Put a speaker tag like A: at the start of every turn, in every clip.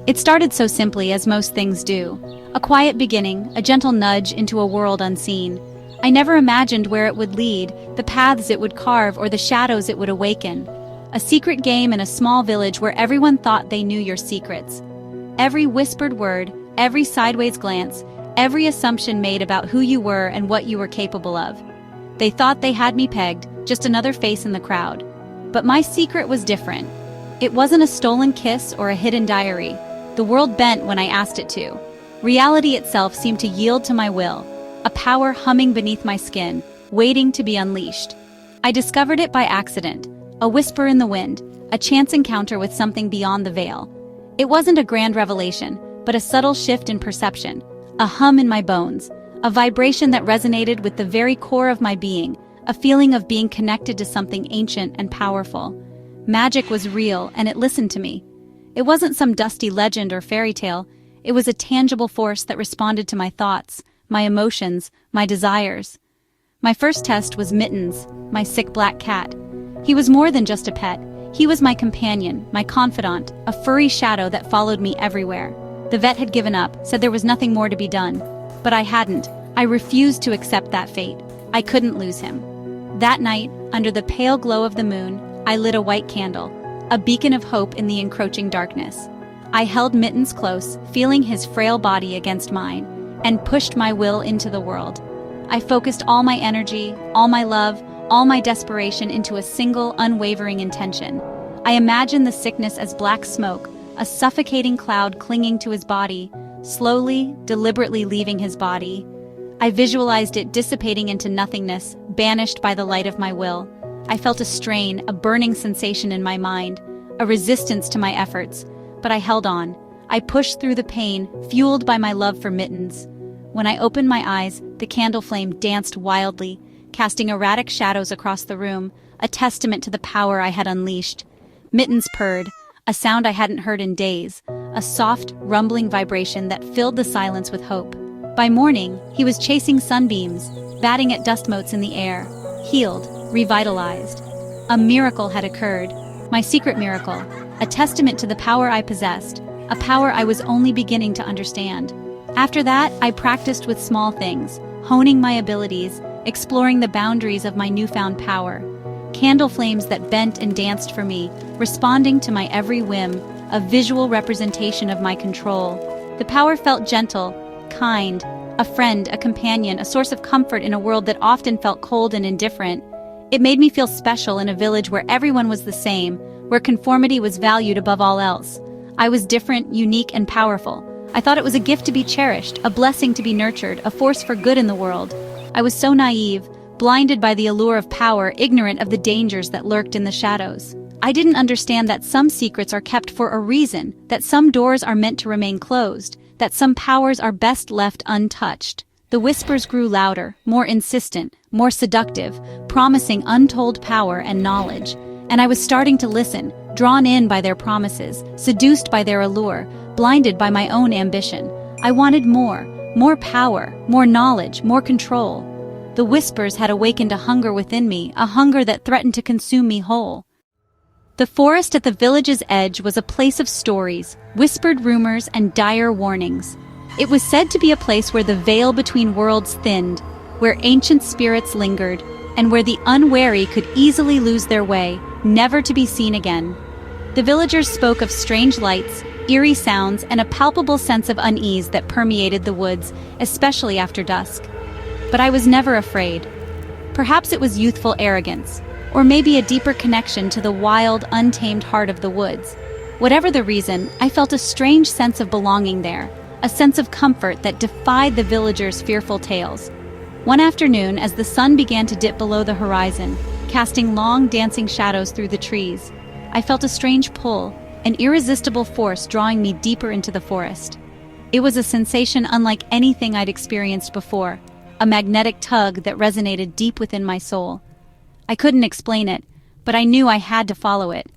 A: It started so simply, as most things do. A quiet beginning, a gentle nudge into a world unseen. I never imagined where it would lead, the paths it would carve, or the shadows it would awaken. A secret game in a small village where everyone thought they knew your secrets. Every whispered word, every sideways glance, every assumption made about who you were and what you were capable of. They thought they had me pegged, just another face in the crowd. But my secret was different. It wasn't a stolen kiss or a hidden diary. The world bent when I asked it to. Reality itself seemed to yield to my will, a power humming beneath my skin, waiting to be unleashed. I discovered it by accident, a whisper in the wind, a chance encounter with something beyond the veil. It wasn't a grand revelation, but a subtle shift in perception, a hum in my bones, a vibration that resonated with the very core of my being, a feeling of being connected to something ancient and powerful. Magic was real, and it listened to me. It wasn't some dusty legend or fairy tale. It was a tangible force that responded to my thoughts, my emotions, my desires. My first test was Mittens, my sick black cat. He was more than just a pet. He was my companion, my confidant, a furry shadow that followed me everywhere. The vet had given up, said there was nothing more to be done. But I hadn't. I refused to accept that fate. I couldn't lose him. That night, under the pale glow of the moon, I lit a white candle, a beacon of hope in the encroaching darkness. I held Mittens close, feeling his frail body against mine, and pushed my will into the world. I focused all my energy, all my love, all my desperation into a single, unwavering intention. I imagined the sickness as black smoke, a suffocating cloud clinging to his body, slowly, deliberately leaving his body. I visualized it dissipating into nothingness, banished by the light of my will. I felt a strain, a burning sensation in my mind, a resistance to my efforts, but I held on. I pushed through the pain, fueled by my love for Mittens. When I opened my eyes, the candle flame danced wildly, casting erratic shadows across the room, a testament to the power I had unleashed. Mittens purred, a sound I hadn't heard in days, a soft, rumbling vibration that filled the silence with hope. By morning, he was chasing sunbeams, batting at dust motes in the air, healed, revitalized. A miracle had occurred, my secret miracle, a testament to the power I possessed, a power I was only beginning to understand. After that, I practiced with small things, honing my abilities, exploring the boundaries of my newfound power. Candle flames that bent and danced for me, responding to my every whim, a visual representation of my control. The power felt gentle, kind, a friend, a companion, a source of comfort in a world that often felt cold and indifferent. It made me feel special in a village where everyone was the same, where conformity was valued above all else. I was different, unique, and powerful. I thought it was a gift to be cherished, a blessing to be nurtured, a force for good in the world. I was so naive, blinded by the allure of power, ignorant of the dangers that lurked in the shadows. I didn't understand that some secrets are kept for a reason, that some doors are meant to remain closed, that some powers are best left untouched. The whispers grew louder, more insistent, more seductive, promising untold power and knowledge. And I was starting to listen, drawn in by their promises, seduced by their allure, blinded by my own ambition. I wanted more power, more knowledge, more control. The whispers had awakened a hunger within me, a hunger that threatened to consume me whole. The forest at the village's edge was a place of stories, whispered rumors, and dire warnings. It was said to be a place where the veil between worlds thinned, where ancient spirits lingered, and where the unwary could easily lose their way, never to be seen again. The villagers spoke of strange lights, eerie sounds, and a palpable sense of unease that permeated the woods, especially after dusk. But I was never afraid. Perhaps it was youthful arrogance, or maybe a deeper connection to the wild, untamed heart of the woods. Whatever the reason, I felt a strange sense of belonging there, a sense of comfort that defied the villagers' fearful tales. One afternoon, as the sun began to dip below the horizon, casting long, dancing shadows through the trees, I felt a strange pull, an irresistible force drawing me deeper into the forest. It was a sensation unlike anything I'd experienced before, a magnetic tug that resonated deep within my soul. I couldn't explain it, but I knew I had to follow it.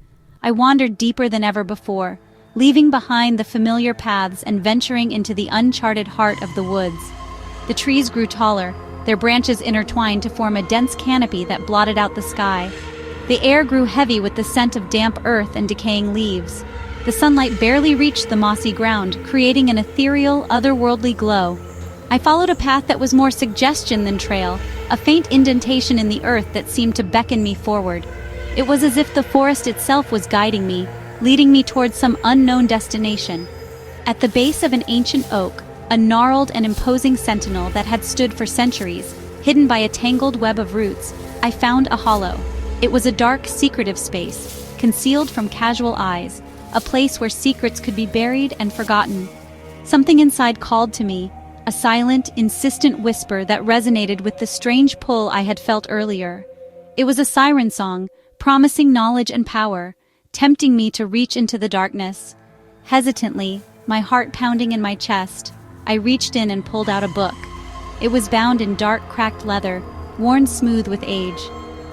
A: I wandered deeper than ever before, leaving behind the familiar paths and venturing into the uncharted heart of the woods. The trees grew taller, their branches intertwined to form a dense canopy that blotted out the sky. The air grew heavy with the scent of damp earth and decaying leaves. The sunlight barely reached the mossy ground, creating an ethereal, otherworldly glow. I followed a path that was more suggestion than trail, a faint indentation in the earth that seemed to beckon me forward. It was as if the forest itself was guiding me, leading me towards some unknown destination. At the base of an ancient oak, a gnarled and imposing sentinel that had stood for centuries, hidden by a tangled web of roots, I found a hollow. It was a dark, secretive space, concealed from casual eyes, a place where secrets could be buried and forgotten. Something inside called to me, a silent, insistent whisper that resonated with the strange pull I had felt earlier. It was a siren song, promising knowledge and power, tempting me to reach into the darkness. Hesitantly, my heart pounding in my chest, I reached in and pulled out a book. It was bound in dark, cracked leather, worn smooth with age.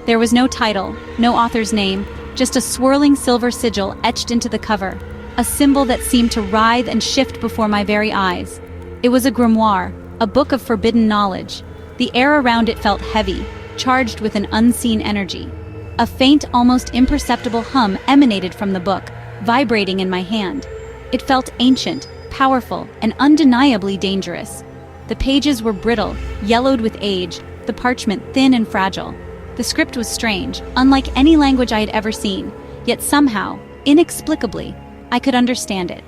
A: There was no title, no author's name, just a swirling silver sigil etched into the cover, a symbol that seemed to writhe and shift before my very eyes. It was a grimoire, a book of forbidden knowledge. The air around it felt heavy, charged with an unseen energy. A faint, almost imperceptible hum emanated from the book, vibrating in my hand. It felt ancient, powerful, and undeniably dangerous. The pages were brittle, yellowed with age, the parchment thin and fragile. The script was strange, unlike any language I had ever seen, yet somehow, inexplicably, I could understand it.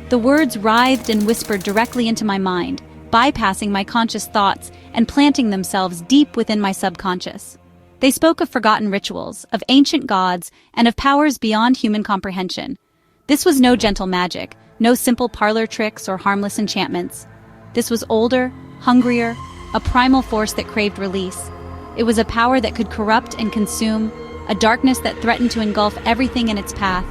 A: The words writhed and whispered directly into my mind, bypassing my conscious thoughts and planting themselves deep within my subconscious. They spoke of forgotten rituals, of ancient gods, and of powers beyond human comprehension. This was no gentle magic, no simple parlor tricks or harmless enchantments. This was older, hungrier, a primal force that craved release. It was a power that could corrupt and consume, a darkness that threatened to engulf everything in its path.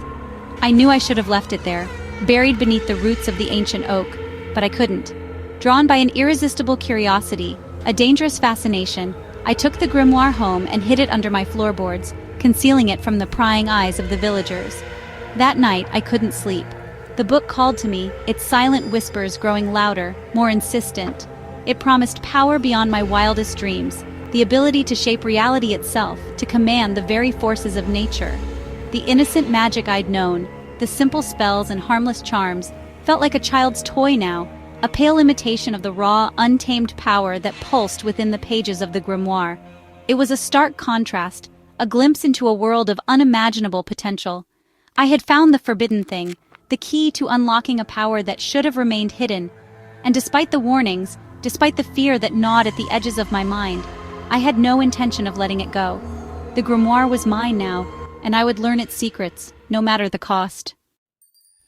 A: I knew I should have left it there, buried beneath the roots of the ancient oak, but I couldn't. Drawn by an irresistible curiosity, a dangerous fascination, I took the grimoire home and hid it under my floorboards, concealing it from the prying eyes of the villagers. That night, I couldn't sleep. The book called to me, its silent whispers growing louder, more insistent. It promised power beyond my wildest dreams, the ability to shape reality itself, to command the very forces of nature. The innocent magic I'd known, the simple spells and harmless charms, felt like a child's toy now, a pale imitation of the raw, untamed power that pulsed within the pages of the grimoire. It was a stark contrast, a glimpse into a world of unimaginable potential. I had found the forbidden thing, the key to unlocking a power that should have remained hidden. And despite the warnings, despite the fear that gnawed at the edges of my mind, I had no intention of letting it go. The grimoire was mine now, and I would learn its secrets, no matter the cost.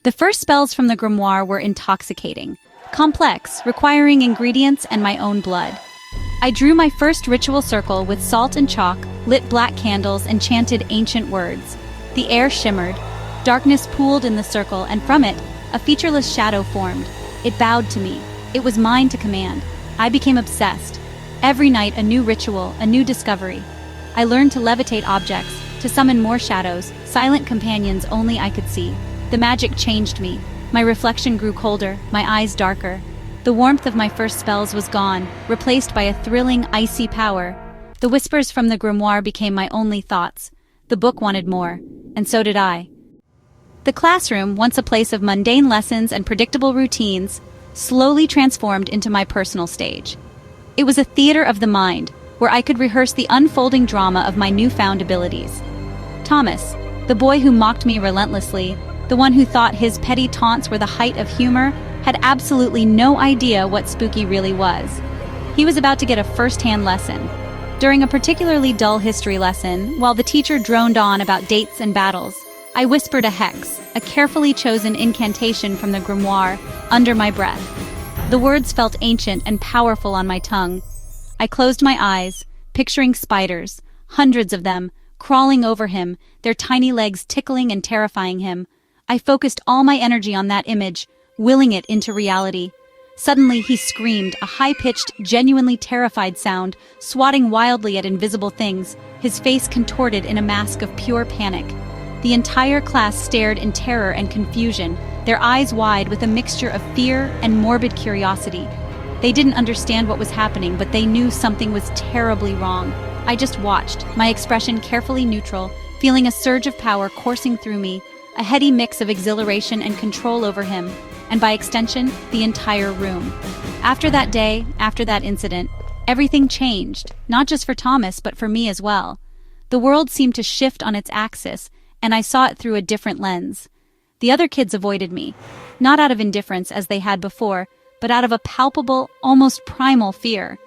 A: The first spells from the grimoire were intoxicating, complex, requiring ingredients and my own blood. I drew my first ritual circle with salt and chalk, lit black candles, and chanted ancient words. The air shimmered, darkness pooled in the circle, and from it, a featureless shadow formed. It bowed to me. It was mine to command. I became obsessed. Every night, a new ritual, a new discovery. I learned to levitate objects, to summon more shadows, silent companions only I could see. The magic changed me. My reflection grew colder, my eyes darker. The warmth of my first spells was gone, replaced by a thrilling, icy power. The whispers from the grimoire became my only thoughts. The book wanted more, and so did I. The classroom, once a place of mundane lessons and predictable routines, slowly transformed into my personal stage. It was a theater of the mind, where I could rehearse the unfolding drama of my newfound abilities. Thomas, the boy who mocked me relentlessly, the one who thought his petty taunts were the height of humor, had absolutely no idea what spooky really was. He was about to get a first-hand lesson. During a particularly dull history lesson, while the teacher droned on about dates and battles, I whispered a hex, a carefully chosen incantation from the grimoire, under my breath. The words felt ancient and powerful on my tongue. I closed my eyes, picturing spiders, hundreds of them, crawling over him, their tiny legs tickling and terrifying him. I focused all my energy on that image, willing it into reality. Suddenly he screamed, a high-pitched, genuinely terrified sound, swatting wildly at invisible things, his face contorted in a mask of pure panic. The entire class stared in terror and confusion, their eyes wide with a mixture of fear and morbid curiosity. They didn't understand what was happening, but they knew something was terribly wrong. I just watched, my expression carefully neutral, feeling a surge of power coursing through me, a heady mix of exhilaration and control over him, and by extension, the entire room. After that day, after that incident, everything changed, not just for Thomas but for me as well. The world seemed to shift on its axis, and I saw it through a different lens. The other kids avoided me, not out of indifference as they had before, but out of a palpable, almost primal fear.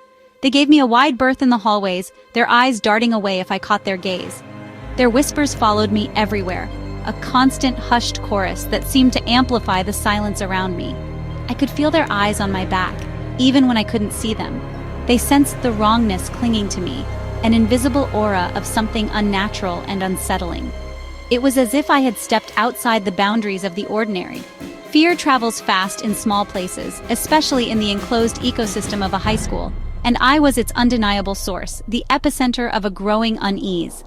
A: They gave me a wide berth in the hallways, their eyes darting away if I caught their gaze. Their whispers followed me everywhere, a constant hushed chorus that seemed to amplify the silence around me. I could feel their eyes on my back, even when I couldn't see them. They sensed the wrongness clinging to me, an invisible aura of something unnatural and unsettling. It was as if I had stepped outside the boundaries of the ordinary. Fear travels fast in small places, especially in the enclosed ecosystem of a high school, and I was its undeniable source, the epicenter of a growing unease.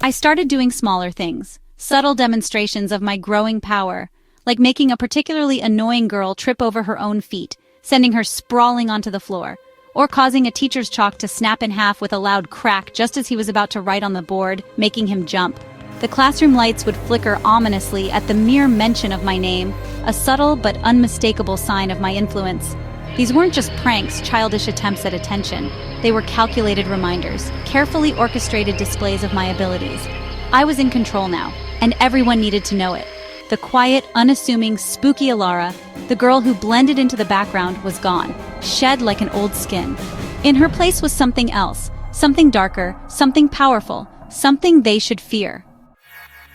A: I started doing smaller things, subtle demonstrations of my growing power, like making a particularly annoying girl trip over her own feet, sending her sprawling onto the floor, or causing a teacher's chalk to snap in half with a loud crack just as he was about to write on the board, making him jump. The classroom lights would flicker ominously at the mere mention of my name, a subtle but unmistakable sign of my influence. These weren't just pranks, childish attempts at attention. They were calculated reminders, carefully orchestrated displays of my abilities. I was in control now, and everyone needed to know it. The quiet, unassuming, spooky Elara, the girl who blended into the background, was gone, shed like an old skin. In her place was something else, something darker, something powerful, something they should fear.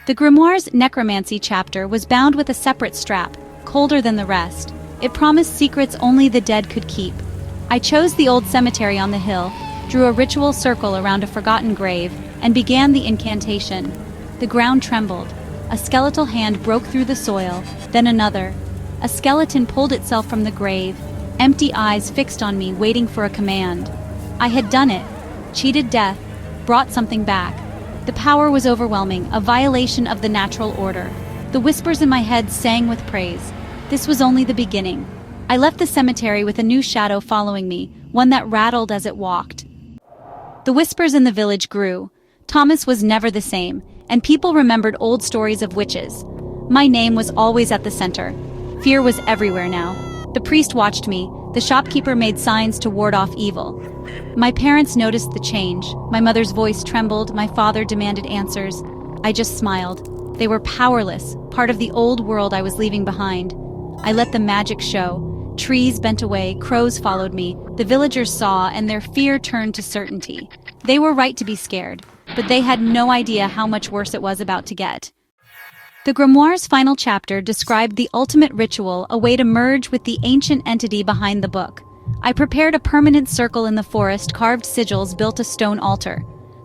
A: The grimoire's necromancy chapter was bound with a separate strap, colder than the rest. It promised secrets only the dead could keep. I chose the old cemetery on the hill, drew a ritual circle around a forgotten grave, and began the incantation. The ground trembled. A skeletal hand broke through the soil, then another. A skeleton pulled itself from the grave, empty eyes fixed on me, waiting for a command. I had done it, cheated death, brought something back. The power was overwhelming, a violation of the natural order. The whispers in my head sang with praise. This was only the beginning. I left the cemetery with a new shadow following me, one that rattled as it walked. The whispers in the village grew. Thomas was never the same, and people remembered old stories of witches. My name was always at the center. Fear was everywhere now. The priest watched me. The shopkeeper made signs to ward off evil. My parents noticed the change. My mother's voice trembled. My father demanded answers. I just smiled. They were powerless, part of the old world I was leaving behind. I let the magic show. Trees bent away, crows followed me. The villagers saw, and their fear turned to certainty. They were right to be scared, but they had no idea how much worse it was about to get. The grimoire's final chapter described the ultimate ritual, a way to merge with the ancient entity behind the book. I prepared a permanent circle in the forest, carved sigils, built a stone altar.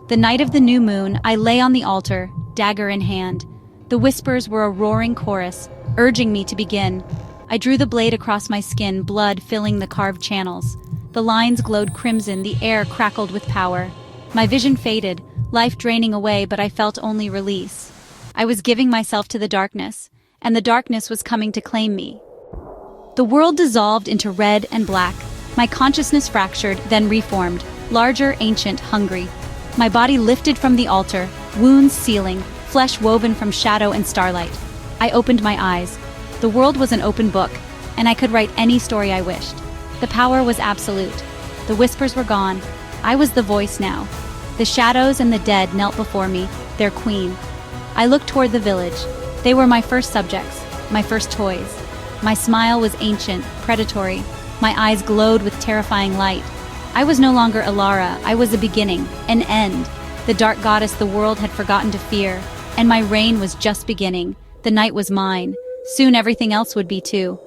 A: The night of the new moon, I lay on the altar, dagger in hand. The whispers were a roaring chorus, urging me to begin. I drew the blade across my skin, blood filling the carved channels. The lines glowed crimson, the air crackled with power. My vision faded, life draining away, but I felt only release. I was giving myself to the darkness, and the darkness was coming to claim me. The world dissolved into red and black. My consciousness fractured, then reformed, larger, ancient, hungry. My body lifted from the altar, wounds sealing, flesh woven from shadow and starlight. I opened my eyes. The world was an open book, and I could write any story I wished. The power was absolute. The whispers were gone. I was the voice now. The shadows and the dead knelt before me, their queen. I looked toward the village. They were my first subjects, my first toys. My smile was ancient, predatory. My eyes glowed with terrifying light. I was no longer Elara. I was a beginning, an end. The dark goddess the world had forgotten to fear. And my reign was just beginning. The night was mine. Soon everything else would be too.